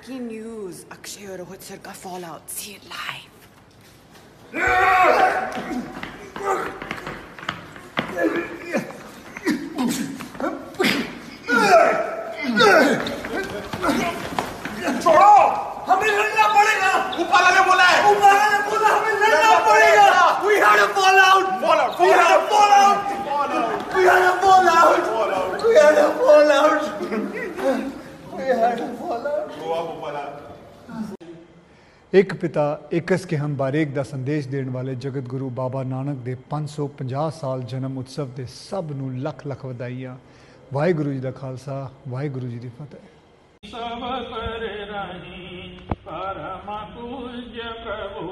Breaking news. Akshay और Rohit sir का fallout. See it live. छोड़ो, हमें लड़ना पड़ेगा। उपाला ने बोला है। उपाला ने बोला हमें लड़ना पड़ेगा। We had a fallout. We had a fallout. We had a fallout. We had a fallout. We had a fallout. एक पिता एकस के हम बारेक दा संदेश देने वाले जगत गुरु बाबा नानक दे 550 साल जन्म उत्सव दे सब नू लख लख वधाइयां। वाहिगुरु जी दा खालसा, वाहिगुरु जी दी फतेह। सब पर रही परम पूज्य प्रभु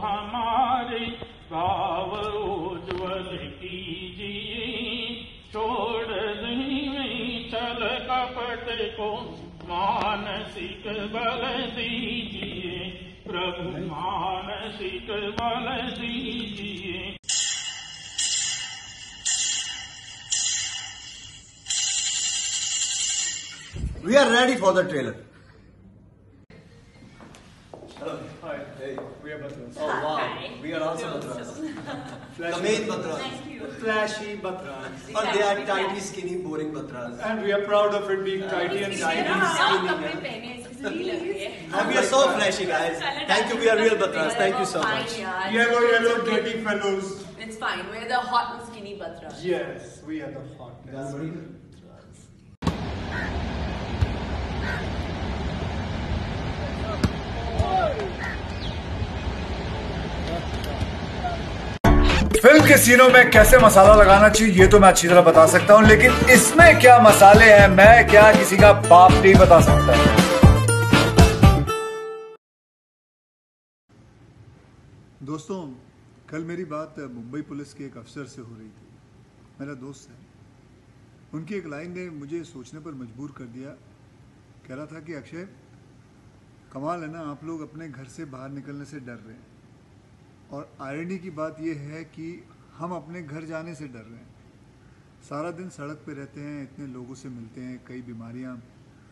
हमारे भाव उज्ज्वल कीजिए, छोड़ दीजिए छल कपट को मानसिक बल दीजिए, प्रभु मानसिक बल दीजिए। We are ready for the trailer. Hello. Hi. Hey, we are Batras. Oh wow. Hi. We are also Batras. Kameen Batras. Thank you. Flashy Batras. But they are tidy, skinny, boring Batras. And we are proud of it being tidy and आप shiny. कपड़े पहने इसलिए लग रही है। And we are so flashy, guys. Thank you. We are real Batras. Thank you so much. Yellow, dirty fellows. It's fine. We're the hot and skinny Batras. Yes, we are the hotness. Film के सीनों में कैसे मसाला लगाना चाहिए ये तो मैं अच्छी तरह बता सकता हूं, लेकिन इसमें क्या मसाले हैं मैं क्या किसी का बाप नहीं बता सकता। दोस्तों, कल मेरी बात मुंबई पुलिस के एक अफसर से हो रही थी। मेरा दोस्त है, उनकी एक लाइन ने मुझे सोचने पर मजबूर कर दिया। कह रहा था कि अक्षय, कमाल है ना, आप लोग अपने घर से बाहर निकलने से डर रहे हैं, और आयरनी की बात यह है कि हम अपने घर जाने से डर रहे हैं। सारा दिन सड़क पे रहते हैं, इतने लोगों से मिलते हैं, कई बीमारियां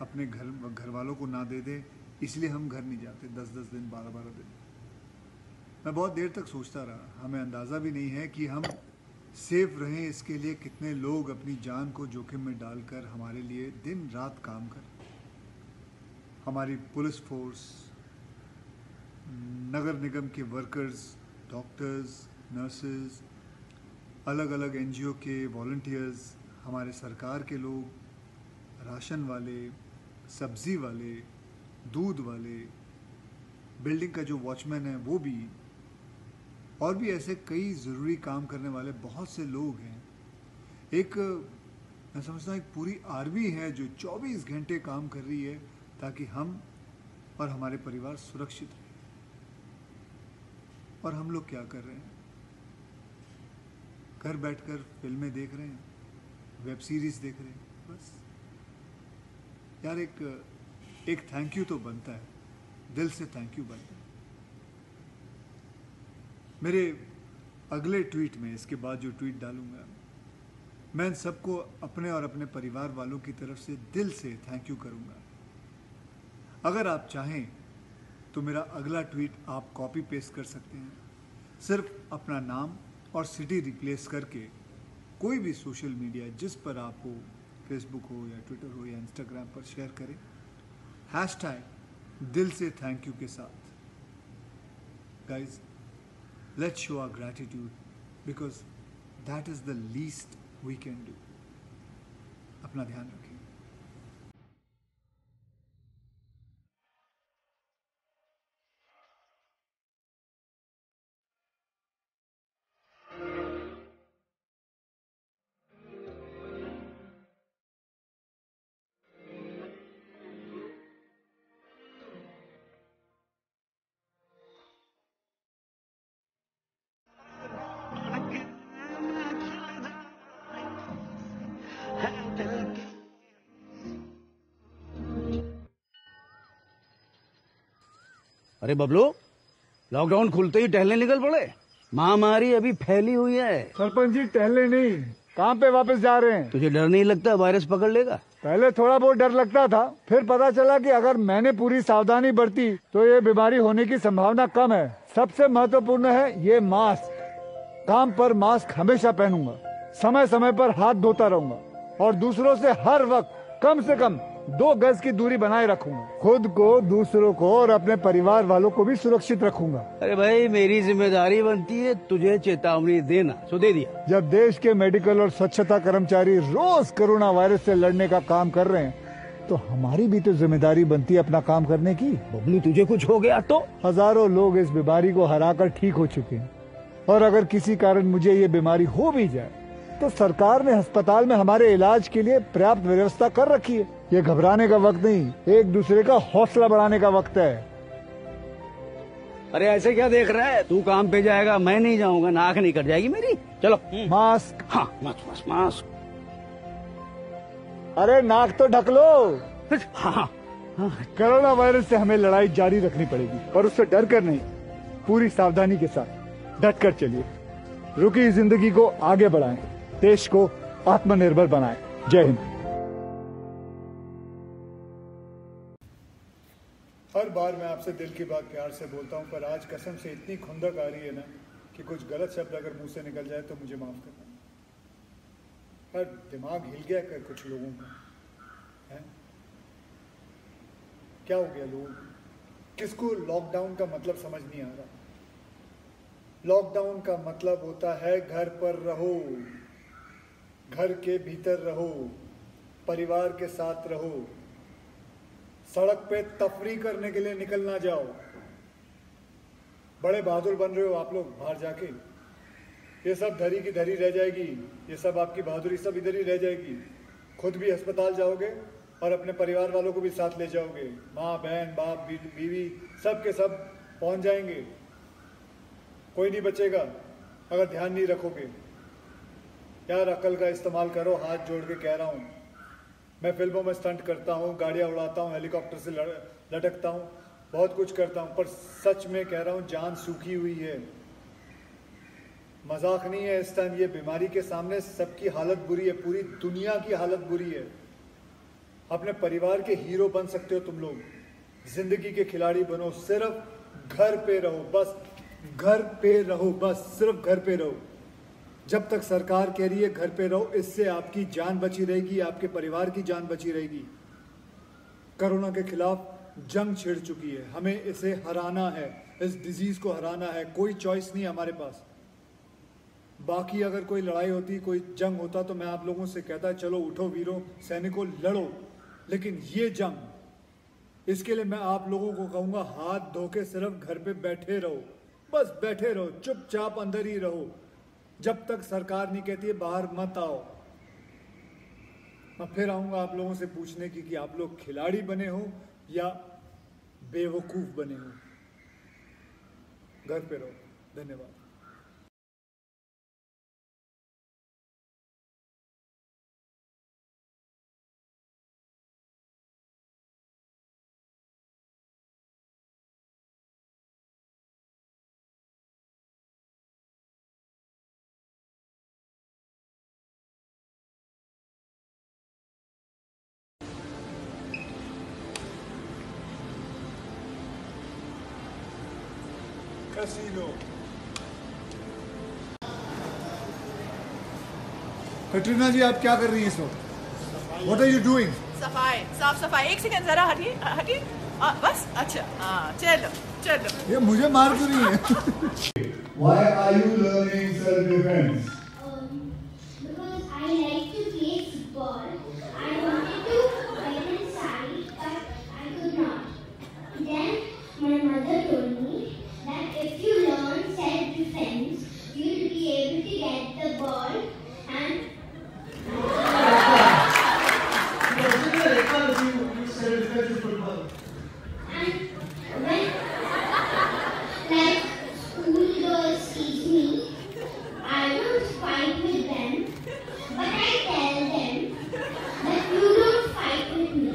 अपने घर वालों को ना दे दें, इसलिए हम घर नहीं जाते 10-10 दिन, 12-12 दिन। मैं बहुत देर तक सोचता रहा, हमें अंदाज़ा भी नहीं है कि हम सेफ रहें इसके लिए कितने लोग अपनी जान को जोखिम में डालकर हमारे लिए दिन रात काम करें। हमारी पुलिस फोर्स, नगर निगम के वर्कर्स, डॉक्टर्स, नर्सेज, अलग अलग एनजीओ के वॉलंटियर्स, हमारे सरकार के लोग, राशन वाले, सब्जी वाले, दूध वाले, बिल्डिंग का जो वॉचमैन है वो भी, और भी ऐसे कई ज़रूरी काम करने वाले बहुत से लोग हैं। मैं समझता हूँ एक पूरी आर्मी है जो 24 घंटे काम कर रही है ताकि हम और हमारे परिवार सुरक्षित रहें। और हम लोग क्या कर रहे हैं? घर बैठकर फिल्में देख रहे हैं, वेब सीरीज देख रहे हैं, बस। यार एक थैंक यू तो बनता है, दिल से थैंक यू बनता है। मेरे अगले ट्वीट में, इसके बाद जो ट्वीट डालूंगा, मैं इन सबको अपने और अपने परिवार वालों की तरफ से दिल से थैंक यू करूंगा। अगर आप चाहें तो मेरा अगला ट्वीट आप कॉपी पेस्ट कर सकते हैं। सिर्फ अपना नाम और सिटी रिप्लेस करके कोई भी सोशल मीडिया जिस पर आप हो, फेसबुक हो या ट्विटर हो या इंस्टाग्राम पर शेयर करें हैशटैग दिल से थैंक यू के साथ। Guys, let's show our gratitude because that is the least we can do. अपना ध्यान रखें। अरे बबलू, लॉकडाउन खुलते ही टहलने निकल पड़े। महामारी अभी फैली हुई है। सरपंच जी, टहलने नहीं, कहाँ पे वापस जा रहे हैं? तुझे डर नहीं लगता वायरस पकड़ लेगा? पहले थोड़ा बहुत डर लगता था, फिर पता चला कि अगर मैंने पूरी सावधानी बरती तो ये बीमारी होने की संभावना कम है। सबसे महत्वपूर्ण है ये मास्क। काम पर मास्क हमेशा पहनूंगा, समय समय पर हाथ धोता रहूंगा और दूसरों से हर वक्त कम से कम 2 गज की दूरी बनाए रखूंगा। खुद को, दूसरों को और अपने परिवार वालों को भी सुरक्षित रखूंगा। अरे भाई, मेरी जिम्मेदारी बनती है तुझे चेतावनी देना, सो दे दिया। जब देश के मेडिकल और स्वच्छता कर्मचारी रोज कोरोना वायरस से लड़ने का काम कर रहे हैं तो हमारी भी तो जिम्मेदारी बनती है अपना काम करने की। बबलू, तुझे कुछ हो गया तो? हजारों लोग इस बीमारी को हराकर ठीक हो चुके हैं और अगर किसी कारण मुझे ये बीमारी हो भी जाए तो सरकार ने अस्पताल में हमारे इलाज के लिए पर्याप्त व्यवस्था कर रखी है। ये घबराने का वक्त नहीं, एक दूसरे का हौसला बढ़ाने का वक्त है। अरे ऐसे क्या देख रहा है? तू काम पे जाएगा, मैं नहीं जाऊंगा, नाक नहीं कट जाएगी मेरी। चलो। मास्क। हाँ, मास्क मास्क। अरे नाक तो ढक लो। हाँ। कोरोना वायरस से हमें लड़ाई जारी रखनी पड़ेगी और उससे डर कर नहीं, पूरी सावधानी के साथ डट कर चलिए। रुकी जिंदगी को आगे बढ़ाएं, देश को आत्मनिर्भर बनाएं। जय हिंद। हर बार मैं आपसे दिल की बात प्यार से बोलता हूं, पर आज कसम से इतनी खुंदक आ रही है ना कि कुछ गलत शब्द अगर मुंह से निकल जाए तो मुझे माफ करना। पर दिमाग हिल गया कर कुछ लोगों का है? क्या हो गया लोगों को? किसको लॉकडाउन का मतलब समझ नहीं आ रहा। लॉकडाउन का मतलब होता है घर पर रहो, घर के भीतर रहो, परिवार के साथ रहो, सड़क पे तफरी करने के लिए निकल ना जाओ। बड़े बहादुर बन रहे हो आप लोग बाहर जाके, ये सब धरी की धरी रह जाएगी, ये सब आपकी बहादुरी सब इधर ही रह जाएगी। खुद भी अस्पताल जाओगे और अपने परिवार वालों को भी साथ ले जाओगे, माँ बहन बाप बीवी सब के सब पहुंच जाएंगे, कोई नहीं बचेगा अगर ध्यान नहीं रखोगे। यार अकल का इस्तेमाल करो, हाथ जोड़ के कह रहा हूँ। मैं फिल्मों में स्टंट करता हूँ, गाड़ियाँ उड़ाता हूँ, हेलीकॉप्टर से लटकता हूँ, बहुत कुछ करता हूँ, पर सच में कह रहा हूँ जान सूखी हुई है। मजाक नहीं है। इस टाइम ये बीमारी के सामने सबकी हालत बुरी है, पूरी दुनिया की हालत बुरी है। अपने परिवार के हीरो बन सकते हो तुम लोग, जिंदगी के खिलाड़ी बनो। सिर्फ घर पे रहो, बस घर पे रहो, बस सिर्फ घर पे रहो। जब तक सरकार कह रही है घर पे रहो, इससे आपकी जान बची रहेगी, आपके परिवार की जान बची रहेगी। कोरोना के खिलाफ जंग छिड़ चुकी है, हमें इसे हराना है, इस डिजीज को हराना है। कोई चॉइस नहीं हमारे पास। बाकी अगर कोई लड़ाई होती, कोई जंग होता तो मैं आप लोगों से कहता चलो उठो वीरों, सैनिकों लड़ो। लेकिन ये जंग, इसके लिए मैं आप लोगों को कहूंगा हाथ धो के सिर्फ घर पे बैठे रहो, बस बैठे रहो, चुपचाप अंदर ही रहो जब तक सरकार नहीं कहती है बाहर मत आओ। मैं फिर आऊंगा आप लोगों से पूछने की कि आप लोग खिलाड़ी बने हो या बेवकूफ बने हो। घर पे रहो। धन्यवाद। कैसीनो। कटरीना जी आप क्या कर रही हैं इस वक्त? What are you doing? सफाई, साफ सफाई। एक सेकंड जरा हटिए हटिए। बस अच्छा हाँ चलो चलो। ये मुझे मार क्यों रही है? Why are you learning self-defense? Because I like to play football. I wanted to get inside, but I could not. Then my mother told me that if you learn self-defense, you'll be able to get the ball and. And when, like, school girls teach me, I don't fight with them, but I tell them that you don't fight with me.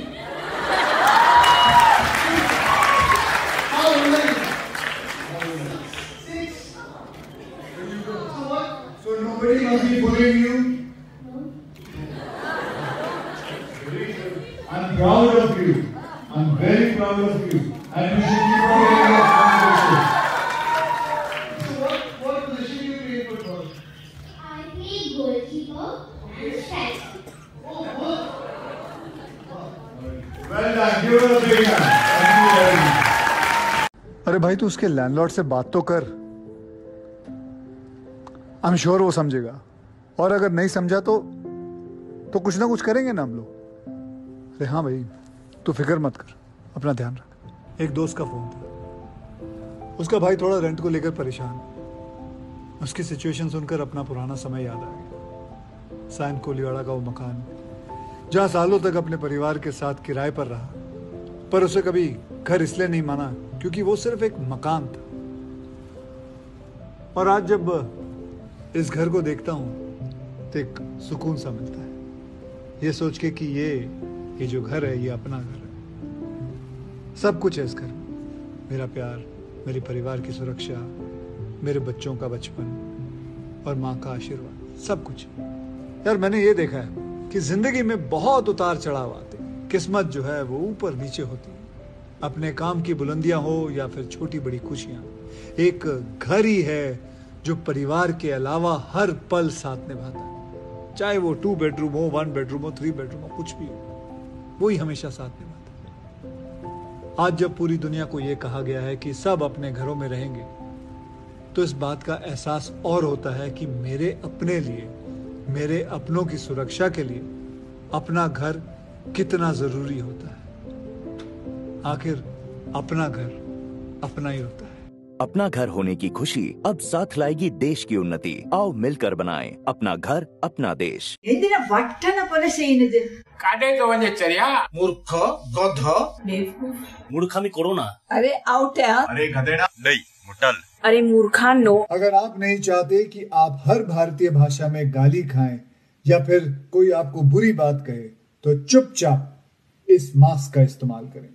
So nobody must be bullying you. proud of you. I'm very proud of you. And you should keep on getting your conversation. So what position you play in football? I play goalkeeper and striker. Well done. Give it a big hand. Thank you very much. अरे भाई तू उसके landlord से बात तो कर। I am sure वो समझेगा, और अगर नहीं समझा तो कुछ ना कुछ करेंगे ना हम लोग। अरे हाँ भाई तू फिक्र मत कर, अपना ध्यान रख। एक दोस्त का फोन था, उसका भाई थोड़ा रेंट को लेकर परेशान। उसकी सिचुएशन सुनकर अपना पुराना समय याद आ गया। सैन कोलीवाड़ा का वो मकान जहाँ सालों तक अपने परिवार के साथ किराए पर रहा, पर उसे कभी घर इसलिए नहीं माना क्योंकि वो सिर्फ एक मकान था। और आज जब इस घर को देखता हूं तो एक सुकून सा मिलता है, ये सोच के कि ये जो घर है ये अपना घर है। सब कुछ है इस घर में, मेरा प्यार, मेरे परिवार की सुरक्षा, मेरे बच्चों का बचपन और माँ का आशीर्वाद, सब कुछ। यार मैंने ये देखा है कि जिंदगी में बहुत उतार चढ़ाव आते, किस्मत जो है वो ऊपर नीचे होती है। अपने काम की बुलंदियां हो या फिर छोटी बड़ी खुशियां, एक घर ही है जो परिवार के अलावा हर पल साथ निभाता है। चाहे वो 2 बेडरूम हो, 1 बेडरूम हो, 3 बेडरूम हो, कुछ भी हो, वो ही हमेशा साथ निभाता है। आज जब पूरी दुनिया को ये कहा गया है कि सब अपने घरों में रहेंगे, तो इस बात का एहसास और होता है कि मेरे अपने लिए, मेरे अपनों की सुरक्षा के लिए अपना घर कितना जरूरी होता है। आखिर अपना घर अपना ही होता है। अपना घर होने की खुशी अब साथ लाएगी देश की उन्नति। आओ मिलकर बनाएं अपना घर अपना देश। എന്തിനാ വട്ടന പോലെ ചെയ്യുന്നത്? കടയിൽ വന്ന ചെറിയ मूर्ख गध मूर्खामी करो ना। अरे आउट है। अरे गधेड़ा नहीं मुटल। अरे मूर्खानो। अगर आप नहीं चाहते कि आप हर भारतीय भाषा में गाली खाएं या फिर कोई आपको बुरी बात कहे, तो चुपचाप इस मास्क का इस्तेमाल करें।